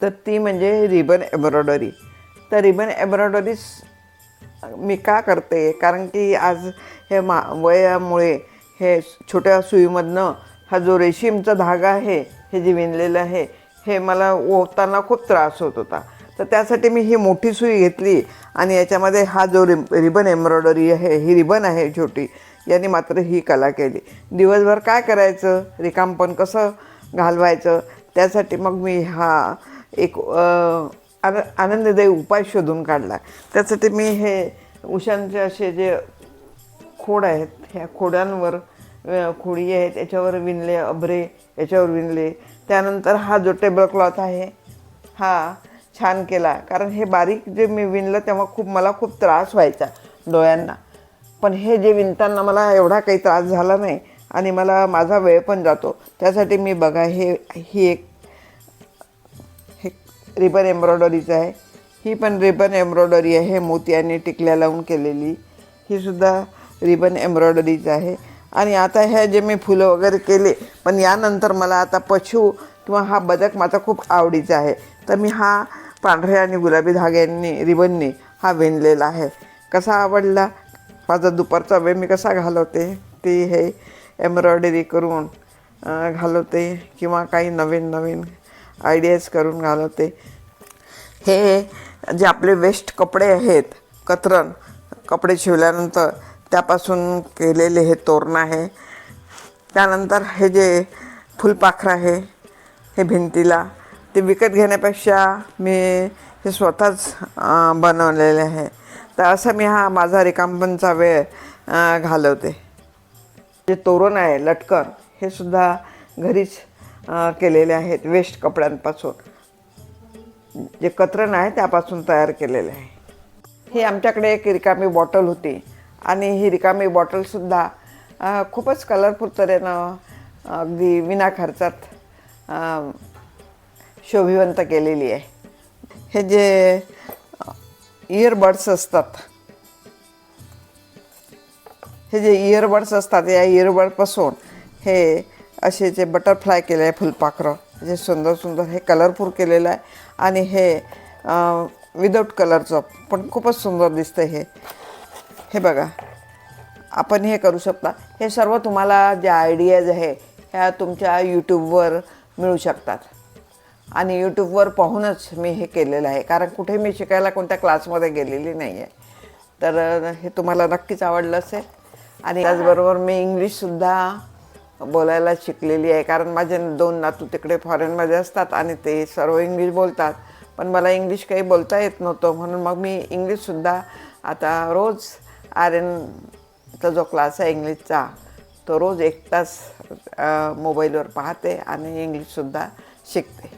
तर ती म्हणजे रिबन एम्ब्रॉयडरी. तर रिबन एम्ब्रॉयडरी मी का करते, कारण की आज हे वयामुळे हे छोट्या सुईमधनं हा जो रेशीमचा धागा आहे, हे जे विणलेलं आहे, हे मला ओवताना खूप त्रास होत होता. तर त्यासाठी मी ही मोठी सुई घेतली आणि याच्यामध्ये हा जो रिबन एम्ब्रॉयडरी आहे, ही रिबन आहे छोटी, याने मात्र ही कला केली. दिवसभर काय करायचं, रिकामपण कसं घालवायचं, त्यासाठी मग मी हा एक आनंददायी उपाय शोधून काढला. त्यासाठी मी हे उशांचे असे जे खोड आहेत, ह्या खोड्यांवर खोडी आहेत याच्यावर विणले, अभरे याच्यावर विणले. त्यानंतर हा जो टेबल क्लॉथ आहे हा छान केला, कारण हे बारीक जे मी विणलं तेव्हा मला खूप त्रास व्हायचा डोळ्यांना. पण हे जे विणताना मला एवढा काही त्रास झाला नाही आणि मला माझा वेळ पण जातो. त्यासाठी मी बघा ही एक हे रिबन एम्ब्रॉयडरीचं आहे. ही पण रिबन एम्ब्रॉयडरी आहे, मोत्याने टिकल्या लावून केलेली. ही सुद्धा रिबन एम्ब्रॉयडरीचं आहे. आणि आता ह्या जे मी फुलं वगैरे केले, पण यानंतर मला आता पशु किंवा हा बदक माझा खूप आवडीचा आहे. तर मी हा पांढऱ्या आणि गुलाबी धाग्यांनी रिबननी हा विणलेला आहे. कसा आवडला, माझा दुपारचा वेळ मी कसा घालवते ती हे एम्ब्रॉयडरी करून घालवते, किंवा काही नवीन नवीन आयडियाज करून घालवते. हे जे आपले वेस्ट कपडे आहेत, कतरण कपडे शिवल्यानंतर त्यापासून केलेले हे तोरण आहे. त्यानंतर हे जे फुलपाखरं आहे हे भिंतीला, ते विकत घेण्यापेक्षा मी हे स्वतःच बनवलेले आहे. तर असं मी हा माझा रिकामपणचा वेळ घालवते. जे तोरण आहे लटकन, हे सुद्धा घरीच केलेले आहेत, वेस्ट कपड्यांपासून. जे कतरण आहे त्यापासून तयार केलेले आहे. ही आमच्याकडे एक रिकामी बॉटल होती आणि ही रिकामी बॉटलसुद्धा खूपच कलरफुल तऱ्हेनं अगदी विना खर्चात शोभिवंत केलेली आहे. हे जे इयरबड्स असतात, या इयरबडपासून हे असे जे बटरफ्लाय केले आहे, फुलपाखरं जे सुंदर सुंदर हे कलरफुल केलेलं आहे. आणि हे विदाऊट कलरचं पण खूपच सुंदर दिसतं. हे बघा, आपण हे करू शकता. हे सर्व तुम्हाला ज्या आयडियाज आहे ह्या तुमच्या यूट्यूबवर मिळू शकतात. आणि यूट्यूबवर पाहूनच मी हे केलेलं आहे, कारण कुठे मी शिकायला कोणत्या क्लासमध्ये गेलेली नाही आहे. तर हे तुम्हाला नक्कीच आवडलं असेल. आणि त्याचबरोबर मी इंग्लिशसुद्धा बोलायला शिकलेली आहे, कारण माझे 2 नातू तिकडे फॉरेनमध्ये असतात आणि ते सर्व इंग्लिश बोलतात. पण मला इंग्लिश काही बोलता येत नव्हतं, म्हणून मग मी इंग्लिशसुद्धा आता रोज आर्यनचा जो क्लास आहे इंग्लिशचा, तो रोज 1 तास मोबाईलवर पाहते आणि इंग्लिशसुद्धा शिकते.